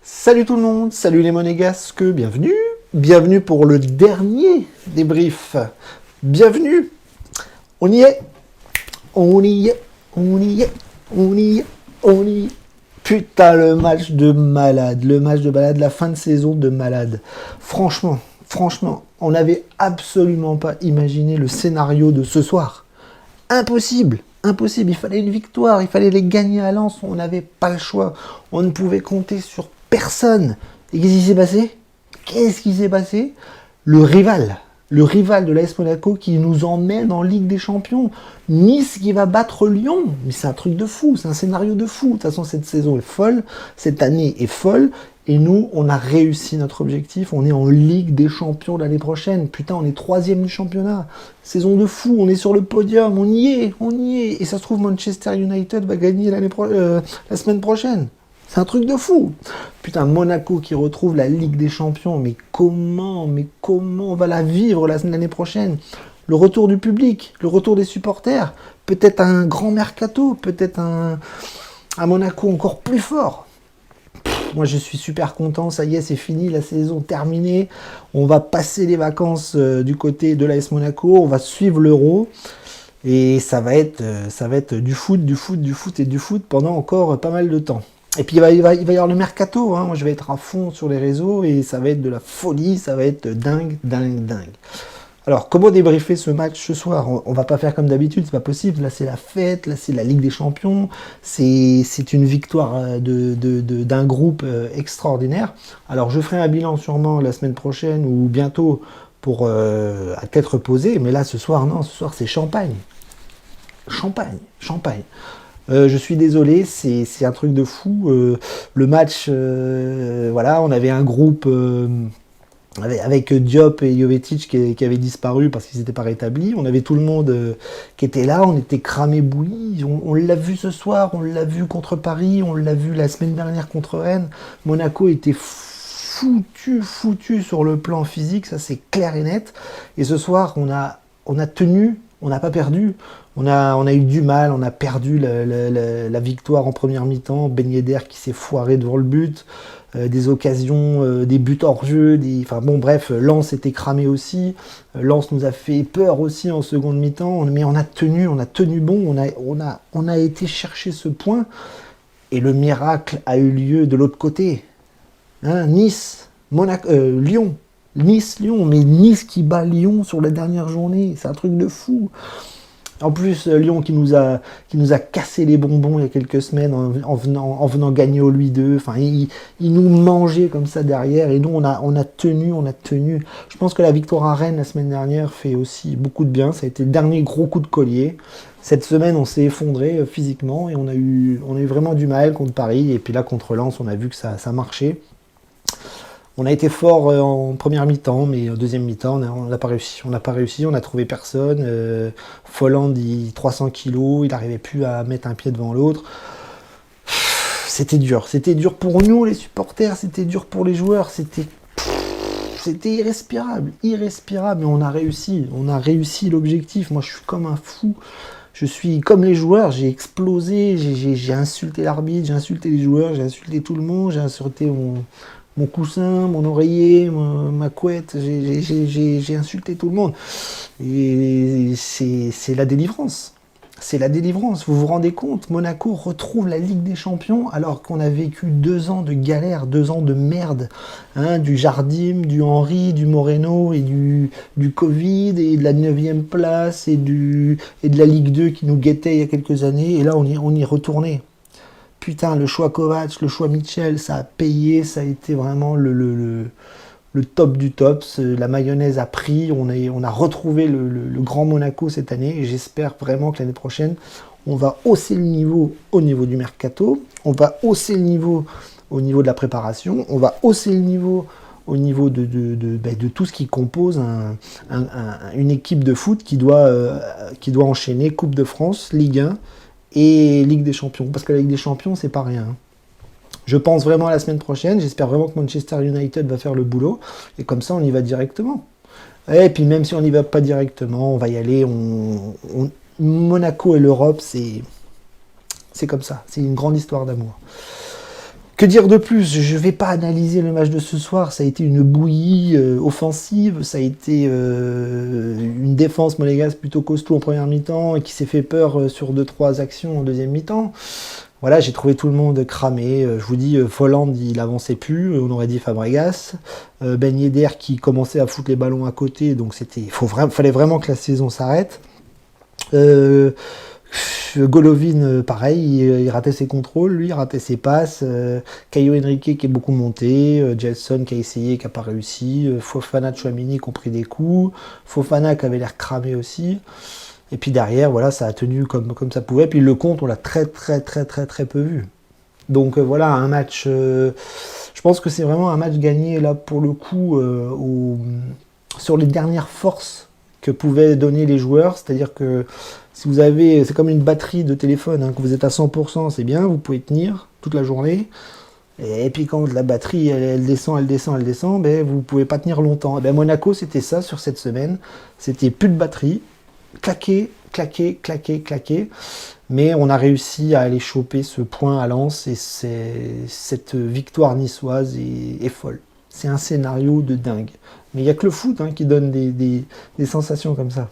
Salut tout le monde, salut les monégasques, bienvenue pour le dernier débrief, bienvenue, on y est, putain le match de malade, la fin de saison de malade, franchement, on n'avait absolument pas imaginé le scénario de ce soir, impossible, il fallait une victoire, il fallait les gagner à Lens, on n'avait pas le choix, on ne pouvait compter sur personne. Et qu'est-ce qui s'est passé? Le rival de l'AS Monaco qui nous emmène en Ligue des Champions. Nice qui va battre Lyon. Mais c'est un truc de fou, c'est un scénario de fou. De toute façon, cette saison est folle, cette année est folle. Et nous, on a réussi notre objectif. On est en Ligue des Champions l'année prochaine. Putain, on est 3e du championnat. Saison de fou, on est sur le podium. On y est. Et ça se trouve, Manchester United va gagner la semaine prochaine. C'est un truc de fou. Putain, Monaco qui retrouve la Ligue des Champions. Mais comment on va la vivre l'année prochaine? Le retour du public, le retour des supporters. Peut-être un grand mercato. Peut-être un Monaco encore plus fort. Moi, je suis super content. Ça y est, c'est fini. La saison terminée. On va passer les vacances du côté de l'AS Monaco. On va suivre l'Euro. Et ça va être du foot pendant encore pas mal de temps. Et puis il va y avoir le mercato, hein. Moi je vais être à fond sur les réseaux et ça va être de la folie, ça va être dingue. Alors comment débriefer ce match ce soir? On va pas faire comme d'habitude, c'est pas possible, là c'est la fête, là c'est la Ligue des Champions, c'est une victoire d'un groupe extraordinaire. Alors je ferai un bilan sûrement la semaine prochaine ou bientôt pour à tête reposée, mais là ce soir c'est champagne. Je suis désolé, c'est un truc de fou. Le match, voilà, on avait un groupe avec Diop et Jovetic qui avaient disparu parce qu'ils n'étaient pas rétablis. On avait tout le monde qui était là, on était cramé bouilli. On l'a vu ce soir, on l'a vu contre Paris, on l'a vu la semaine dernière contre Rennes. Monaco était foutu sur le plan physique, ça c'est clair et net. Et ce soir, on a tenu. On n'a pas perdu, on a eu du mal, on a perdu la victoire en première mi-temps, Ben Yedder qui s'est foiré devant le but, des occasions, des buts hors jeu, enfin bon bref, Lens était cramé aussi, Lens nous a fait peur aussi en seconde mi-temps, mais on a tenu bon, on a été chercher ce point, et le miracle a eu lieu de l'autre côté, hein, Nice, Lyon. Nice-Lyon, mais Nice qui bat Lyon sur la dernière journée, c'est un truc de fou. En plus, Lyon qui nous a cassé les bonbons il y a quelques semaines en venant gagner au Louis II. Enfin, il nous mangeait comme ça derrière et nous on a tenu. Je pense que la victoire à Rennes la semaine dernière fait aussi beaucoup de bien. Ça a été le dernier gros coup de collier. Cette semaine, on s'est effondré physiquement et on a eu vraiment du mal contre Paris. Et puis là, contre Lens, on a vu que ça marchait. On a été fort en première mi-temps, mais en deuxième mi-temps, on n'a pas réussi. On n'a trouvé personne. Folland, 300 kilos, il n'arrivait plus à mettre un pied devant l'autre. C'était dur pour nous, les supporters, c'était dur pour les joueurs, c'était irrespirable, mais on a réussi l'objectif. Moi, je suis comme un fou. Je suis comme les joueurs, j'ai explosé, j'ai insulté l'arbitre, j'ai insulté les joueurs, j'ai insulté tout le monde, j'ai insulté mon coussin, mon oreiller, ma couette, j'ai insulté tout le monde. Et c'est la délivrance. Vous vous rendez compte? Monaco retrouve la Ligue des Champions alors qu'on a vécu 2 ans de galère, 2 ans de merde. Hein, du Jardim, du Henry, du Moreno et du Covid et de la 9e place et de la Ligue 2 qui nous guettait il y a quelques années. Et là, on y est retourné. Putain, le choix Kovac, le choix Mitchell, ça a payé, ça a été vraiment le top du top. La mayonnaise a pris, on a retrouvé le grand Monaco cette année et j'espère vraiment que l'année prochaine, on va hausser le niveau au niveau du mercato, on va hausser le niveau au niveau de la préparation, on va hausser le niveau au niveau de tout ce qui compose une équipe de foot qui doit enchaîner Coupe de France, Ligue 1, et Ligue des Champions, parce que la Ligue des Champions, c'est pas rien. Je pense vraiment à la semaine prochaine, j'espère vraiment que Manchester United va faire le boulot, et comme ça, on y va directement. Et puis même si on n'y va pas directement, on va y aller. Monaco et l'Europe, c'est comme ça. C'est une grande histoire d'amour. Que dire de plus? Je ne vais pas analyser le match de ce soir. Ça a été une bouillie offensive. Ça a été une défense monégasque plutôt costaud en première mi-temps et qui s'est fait peur sur 2-3 actions en deuxième mi-temps. Voilà, j'ai trouvé tout le monde cramé. Je vous dis, Folland, il avançait plus. On aurait dit Fabregas. Ben Yedder qui commençait à foutre les ballons à côté. Donc fallait vraiment que la saison s'arrête. Golovin, pareil, il ratait ses contrôles, lui, il ratait ses passes. Caio Henrique qui est beaucoup monté. Gelson qui a essayé, qui n'a pas réussi. Fofana, Tchouaméni qui ont pris des coups. Fofana qui avait l'air cramé aussi. Et puis derrière, voilà, ça a tenu comme ça pouvait. Puis le compte, on l'a très peu vu. Donc voilà, un match. Je pense que c'est vraiment un match gagné là pour le coup sur les dernières forces que pouvaient donner les joueurs. C'est-à-dire que si vous avez, c'est comme une batterie de téléphone, hein, quand vous êtes à 100%, c'est bien, vous pouvez tenir toute la journée. Et puis quand la batterie elle descend, ben vous pouvez pas tenir longtemps. Et ben Monaco, c'était ça sur cette semaine. C'était plus de batterie. Claquer. Mais on a réussi à aller choper ce point à Lens et cette victoire niçoise est folle. C'est un scénario de dingue. Mais il n'y a que le foot qui donne des sensations comme ça.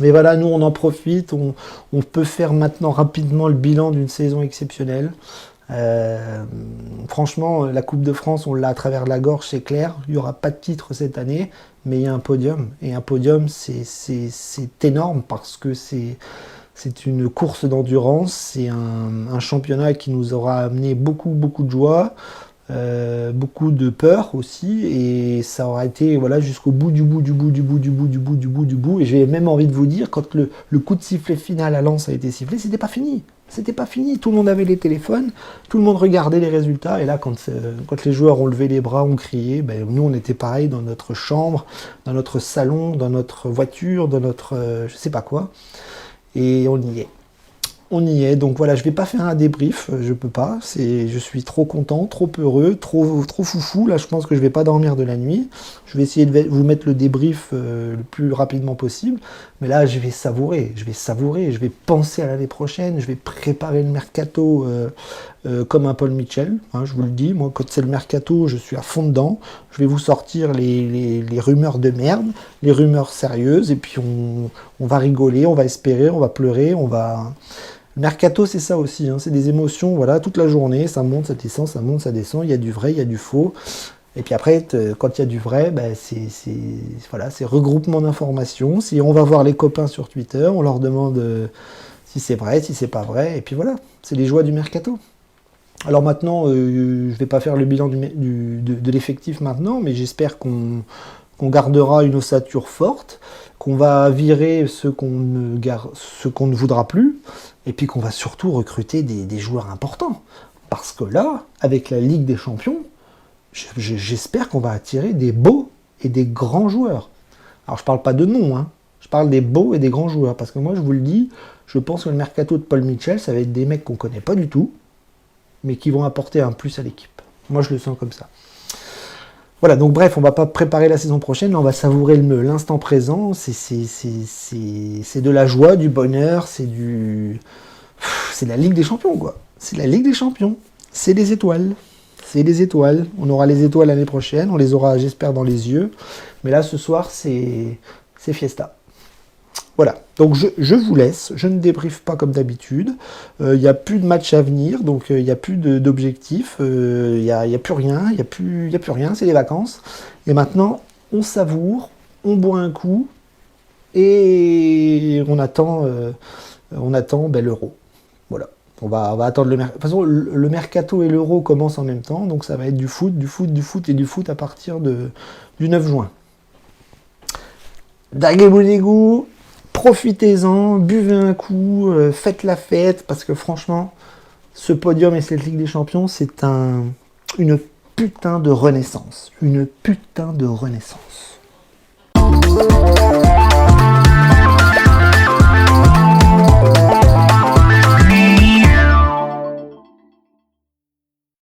Mais voilà, nous on en profite, on peut faire maintenant rapidement le bilan d'une saison exceptionnelle. Franchement, la Coupe de France, on l'a à travers la gorge, c'est clair. Il n'y aura pas de titre cette année, mais il y a un podium. Et un podium, c'est énorme parce que c'est une course d'endurance, c'est un championnat qui nous aura amené beaucoup de joie, beaucoup de peur aussi, et ça aura été voilà jusqu'au bout du bout. Et j'ai même envie de vous dire, quand le coup de sifflet final à Lens a été sifflé, c'était pas fini. Tout le monde avait les téléphones, tout le monde regardait les résultats, et là quand les joueurs ont levé les bras, ont crié, ben, nous on était pareil dans notre chambre, dans notre salon, dans notre voiture, dans notre je sais pas quoi, et on y est. Donc voilà, je vais pas faire un débrief, je peux pas, je suis trop content, trop heureux, trop foufou, là je pense que je vais pas dormir de la nuit. Je vais essayer de vous mettre le débrief le plus rapidement possible, mais là je vais savourer, je vais penser à l'année prochaine, je vais préparer le mercato comme un Paul Mitchell, je vous le dis, moi quand c'est le mercato, je suis à fond dedans, je vais vous sortir les rumeurs de merde, les rumeurs sérieuses, et puis on va rigoler, on va espérer, on va pleurer, Le mercato, c'est ça aussi, c'est des émotions, voilà, toute la journée, ça monte, ça descend, ça monte, ça descend, il y a du vrai, il y a du faux. Et puis après, quand il y a du vrai, c'est regroupement d'informations. Si on va voir les copains sur Twitter, on leur demande si c'est vrai, si c'est pas vrai, et puis voilà, c'est les joies du mercato. Alors maintenant, je ne vais pas faire le bilan de l'effectif maintenant, mais j'espère qu'on gardera une ossature forte, qu'on va virer ce qu'on ne voudra plus, et puis qu'on va surtout recruter des joueurs importants. Parce que là, avec la Ligue des Champions, j'espère qu'on va attirer des beaux et des grands joueurs. Alors je parle pas de nom, je parle des beaux et des grands joueurs, parce que moi je vous le dis, je pense que le mercato de Paul Mitchell, ça va être des mecs qu'on connaît pas du tout, mais qui vont apporter un plus à l'équipe. Moi je le sens comme ça. Voilà, donc bref, on va pas préparer la saison prochaine, là on va savourer l'instant présent, c'est de la joie, du bonheur, c'est la Ligue des Champions, quoi. C'est la Ligue des Champions, c'est les étoiles. On aura les étoiles l'année prochaine, on les aura, j'espère, dans les yeux, mais là, ce soir, c'est fiesta. Voilà, donc je vous laisse, je ne débriefe pas comme d'habitude, il n'y a plus de match à venir, donc il n'y a plus d'objectifs, il n'y a plus rien, c'est les vacances. Et maintenant, on savoure, on boit un coup, et on attend l'Euro. Voilà, on va attendre le mercato. De toute façon, le mercato et l'Euro commencent en même temps, donc ça va être du foot et du foot à partir du 9 juin. Dagueboudigou, profitez-en, buvez un coup, faites la fête, parce que franchement, ce podium et cette Ligue des Champions, c'est une putain de renaissance. Une putain de renaissance.